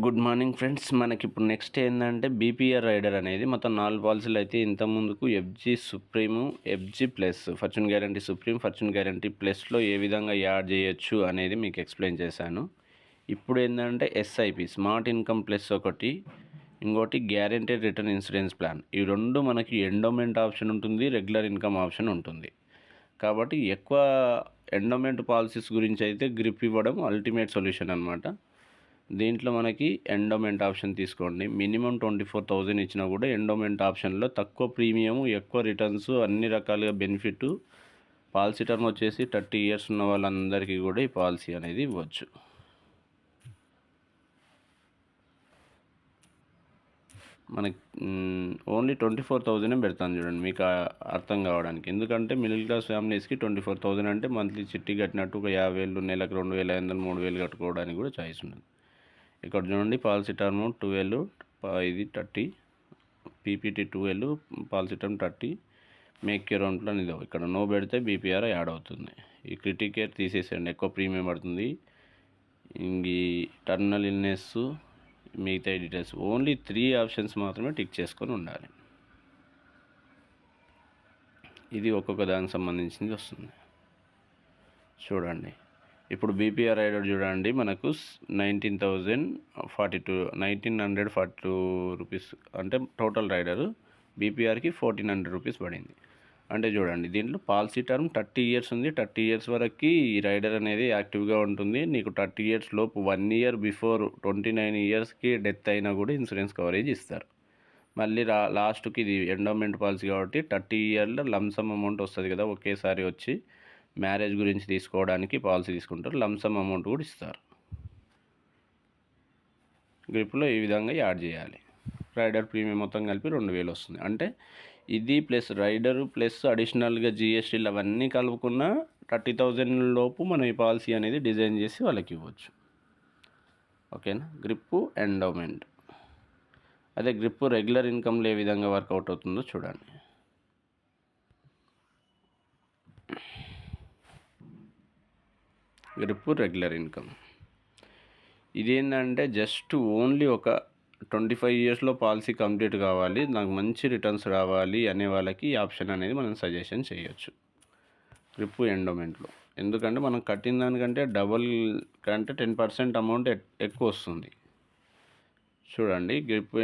Good morning friends. మనకి ఇప్పుడు next ఏంటంటే బీపీఆర్ రైడర్ అనేది మొత్తం 4 పాలసీలు అయితే ఇంత ముందుకు FG supreme, FG plus, fortune guarantee supreme, fortune guarantee ప్లస్లో ఏ విధంగా యాడ్ చేయొచ్చు అనేది మీకు ఎక్స్ప్లెయిన్ చేశాను. ఇప్పుడు ఏంటంటే ఎస్ఐపి స్మార్ట్ ఇన్కమ్ ప్లస్ ఒకటి, ఇంకోటి గ్యారెంటెడ్ రిటర్న్ ఇన్సూరెన్స్ ప్లాన్. ఈ రెండు మనకి ఎండోమెంట్ ఆప్షన్ ఉంటుంది, రెగ్యులర్ ఇన్కమ్ ఆప్షన్ ఉంటుంది. కాబట్టి ఎక్కువ ఎండోమెంట్ పాలసీస్ గురించి అయితే గ్రిప్ ఇవ్వడం అల్టిమేట్ సొల్యూషన్ అనమాట. దీంట్లో మనకి ఎండోమెంట్ ఆప్షన్ తీసుకోండి. మినిమం 24,000 ఇచ్చినా కూడా ఎండోమెంట్ ఆప్షన్లో తక్కువ ప్రీమియం, ఎక్కువ రిటర్న్స్, అన్ని రకాలుగా బెనిఫిట్. పాలసీ టర్మ్ వచ్చేసి 30 ఇయర్స్ ఉన్న వాళ్ళందరికీ కూడా ఈ పాలసీ అనేది ఇవ్వచ్చు. మనకి ఓన్లీ 24,000 పెడతాను చూడండి, మీకు అర్థం కావడానికి. ఎందుకంటే మిడిల్ క్లాస్ ఫ్యామిలీస్కి 24,000 అంటే మంత్లీ చిట్టి కట్టినట్టు ఒక 50,000, నెలకు 2,500, 3,000 కట్టుకోవడానికి కూడా ఛాయిస్ ఉంటుంది. ఇక్కడ చూడండి, పాలసీ టర్మ్ 12, ఇది 30, PPT 12, policy term 30, make your own plan. ఇదో ఇక్కడ నో పెడితే బీపీఆర్ యాడ్ అవుతుంది. ఈ క్రిటికేర్ తీసేసేయండి, ఎక్కువ ప్రీమియం పడుతుంది. ఈ టర్మినల్ ఇల్నెస్, మిగతా డీటెయిల్స్ ఓన్లీ 3 ఆప్షన్స్ మాత్రమే టిక్ చేసుకొని ఉండాలి. ఇది ఒక్కొక్క దానికి సంబంధించింది వస్తుంది చూడండి. ఇప్పుడు బీపీఆర్ రైడర్ చూడండి, మనకు 19,042 రూపీస్ అంటే టోటల్ రైడరు. బీపీఆర్కి 1,400 రూపీస్ పడింది. అంటే చూడండి, దీంట్లో పాలసీ టర్మ్ 30 ఇయర్స్ ఉంది. 30 ఇయర్స్ వరకు ఈ రైడర్ అనేది యాక్టివ్గా ఉంటుంది. నీకు 30 ఇయర్స్ లోపు 1 ఇయర్ బిఫోర్ 29 ఇయర్స్కి డెత్ అయినా కూడా ఇన్సూరెన్స్ కవరేజ్ ఇస్తారు. మళ్ళీ లాస్ట్కి ఇది ఎండోమెంట్ పాలసీ కాబట్టి 30 ఇయర్లో లంసమ్ అమౌంట్ వస్తుంది కదా, ఒకేసారి వచ్చి మ్యారేజ్ గురించి తీసుకోవడానికి పాలసీ తీసుకుంటారు. లంసమ్ అమౌంట్ కూడా ఇస్తారు. గ్రిప్లో ఈ విధంగా యాడ్ చేయాలి. రైడర్ ప్రీమియం మొత్తం కలిపి 2,000 వస్తుంది. అంటే ఇది ప్లస్ రైడరు ప్లస్ అడిషనల్గా జిఎస్టీలు అవన్నీ కలుపుకున్న 30,000 లోపు మనం ఈ పాలసీ అనేది డిజైన్ చేసి వాళ్ళకి ఇవ్వచ్చు. ఓకేనా. Grip endowment. అదే గ్రిప్పు రెగ్యులర్ ఇన్కమ్లో ఏ విధంగా వర్కౌట్ అవుతుందో చూడండి. గ్రిప్పు రెగ్యులర్ ఇన్కమ్ ఇదేంటంటే జస్ట్ ఓన్లీ ఒక 25 ఇయర్స్లో పాలసీ కంప్లీట్ కావాలి, నాకు మంచి రిటర్న్స్ రావాలి అనే వాళ్ళకి ఈ ఆప్షన్ అనేది మనం సజెషన్ చేయొచ్చు గ్రిప్పు ఎండోమెంట్లో. ఎందుకంటే మనం కట్టిన దానికంటే డబల్ కంటే 10% అమౌంట్ ఎక్కువ వస్తుంది. చూడండి, గ్రిప్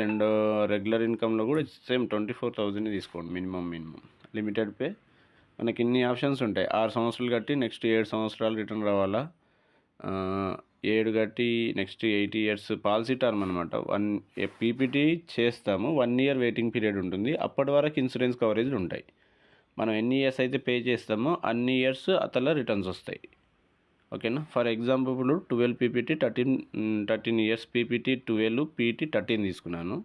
రెగ్యులర్ ఇన్కంలో కూడా సేమ్ 24,000 తీసుకోండి మినిమం. లిమిటెడ్ పే మనకి ఇన్ని ఆప్షన్స్ ఉంటాయి. 6 సంవత్సరాలు కట్టి నెక్స్ట్ 7 సంవత్సరాలు రిటర్న్ రావాలా, 7 కట్టి నెక్స్ట్ 8 ఇయర్స్ పాలసీ టర్మ్ అనమాట. పీపీటీ చేస్తాము, 1 ఇయర్ వెయిటింగ్ పీరియడ్ ఉంటుంది. అప్పటి వరకు ఇన్సూరెన్స్ కవరేజ్లు ఉంటాయి. మనం ఎన్ని ఇయర్స్ అయితే పే చేస్తామో అన్ని ఇయర్స్ అతల రిటర్న్స్ వస్తాయి. ఓకేనా. ఫర్ ఎగ్జాంపుల్ ఇప్పుడు 12 పీపీటీ 13 ఇయర్స్, పీపీటీ 12, పీటీ 13 తీసుకున్నాను.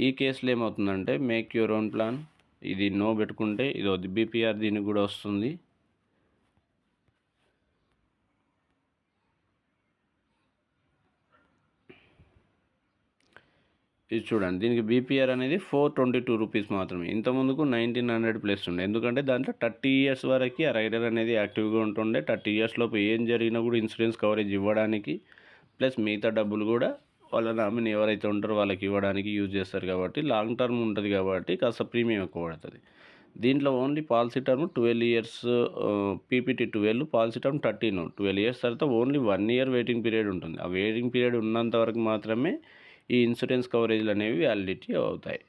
ఈ కేసులో ఏమవుతుందంటే మేక్ యువర్ ఓన్ ప్లాన్, ఇది నో పెట్టుకుంటే ఇది బీపీఆర్ దీనికి కూడా వస్తుంది. ఇది చూడండి, దీనికి బీపీఆర్ అనేది 422 రూపీస్ మాత్రమే. ఇంతకుముందుకు 1,900 ప్లస్ ఉండే. ఎందుకంటే దాంట్లో 30 ఇయర్స్ వరకు ఆ రైడర్ అనేది యాక్టివ్గా ఉంటుండే. 30 ఇయర్స్ లోపు ఏం జరిగినా కూడా ఇన్సూరెన్స్ కవరేజ్ ఇవ్వడానికి, ప్లస్ మిగతా డబ్బులు కూడా వాళ్ళ నామినీ ఎవరైతే ఉంటారో వాళ్ళకి ఇవ్వడానికి యూజ్ చేస్తారు. కాబట్టి లాంగ్ టర్మ్ ఉంటుంది కాబట్టి కాస్త ప్రీమియం ఎక్కువ పడుతుంది. దీంట్లో only policy term 12 years, PPT 12, policy term 13. 12 years తర్వాత ఓన్లీ 1 ఇయర్ వెయిటింగ్ పీరియడ్ ఉంటుంది. ఆ వెయిటింగ్ పీరియడ్ ఉన్నంత వరకు మాత్రమే ఈ ఇన్సూరెన్స్ కవరేజ్లు అనేవి వ్యాలిడిటీ అవుతాయి.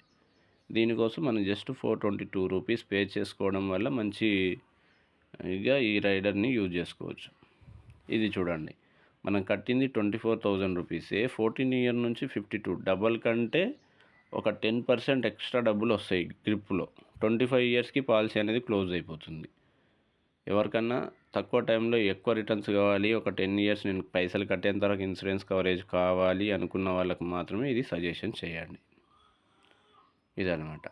దీనికోసం మనం జస్ట్ 422 రూపీస్ పే చేసుకోవడం వల్ల మంచిగా ఈ రైడర్ని యూజ్ చేసుకోవచ్చు. ఇది చూడండి, మనం కట్టింది 24,000 రూపీసే. 14 ఇయర్ నుంచి 52, డబల్ కంటే ఒక 10% ఎక్స్ట్రా డబ్బులు వస్తాయి గ్రిప్లో. 25 ఇయర్స్కి పాలసీ అనేది క్లోజ్ అయిపోతుంది. ఎవరికన్నా తక్కువ టైంలో ఎక్కువ రిటర్న్స్ కావాలి, ఒక 10 ఇయర్స్ నేను పైసలు కట్టేంత వరకు ఇన్సూరెన్స్ కవరేజ్ కావాలి అనుకున్న వాళ్ళకు మాత్రమే ఇది సజెషన్ చేయండి. ఇదనమాట.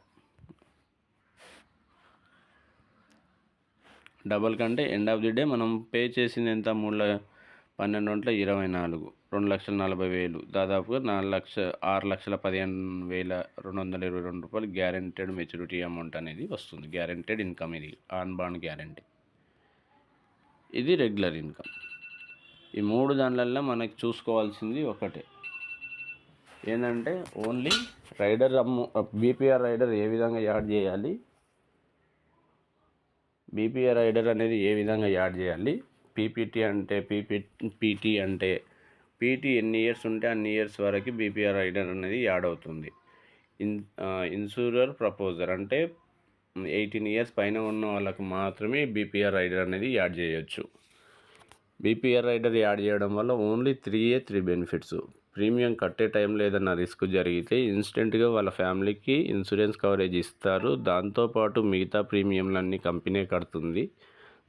డబల్ కంటే ఎండ్ ఆఫ్ ది డే మనం పే చేసింది ఎంత, 3,12,24, 2,40,000, దాదాపుగా 6,15,222 రూపాయలు గ్యారెంటెడ్ మెచ్యూరిటీ అమౌంట్ అనేది వస్తుంది. గ్యారెంటెడ్ ఇన్కమ్ ఇది, ఆన్ బాండ్ గ్యారెంటీ. ఇది రెగ్యులర్ ఇన్కమ్. ఈ 3 దానిలల్లో మనకి చూసుకోవాల్సింది ఒకటే, ఏంటంటే ఓన్లీ రైడర్ బీపీఆర్ రైడర్ ఏ విధంగా యాడ్ చేయాలి, బీపీఆర్ రైడర్ అనేది ఏ విధంగా యాడ్ చేయాలి, పీపీటీ అంటే పీటీ అంటే పీటీ ఎన్ని ఇయర్స్ ఉంటే అన్ని ఇయర్స్ వరకు బీపీఆర్ రైడర్ అనేది యాడ్ అవుతుంది. ఇన్సూరర్ ప్రపోజర్ అంటే 18 ఇయర్స్ పైన ఉన్న వాళ్ళకు మాత్రమే బీపీఆర్ రైడర్ అనేది యాడ్ చేయొచ్చు. బీపీఆర్ రైడర్ యాడ్ చేయడం వల్ల ఓన్లీ 3 బెనిఫిట్స్. ప్రీమియం కట్టే టైంలో ఏదైనా రిస్క్ జరిగితే ఇన్స్టెంట్గా వాళ్ళ ఫ్యామిలీకి ఇన్సూరెన్స్ కవరేజ్ ఇస్తారు. దాంతోపాటు మిగతా ప్రీమియంలన్నీ కంపెనీ కడుతుంది.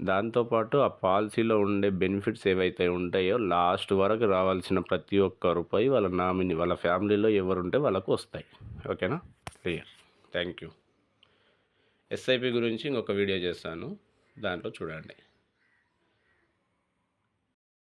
దాంతోపాటు ఆ పాలసీలో ఉండే బెనిఫిట్స్ ఏవైతే ఉంటాయో లాస్ట్ వరకు రావాల్సిన ప్రతి ఒక్క రూపాయి వాళ్ళ నామినీ వాళ్ళ ఫ్యామిలీలో ఎవరుంటే వాళ్ళకు వస్తాయి. ఓకేనా? క్లియర్. Thank you. ఎస్ఐపి గురించి ఇంకొక వీడియో చేస్తాను, దాంట్లో చూడండి.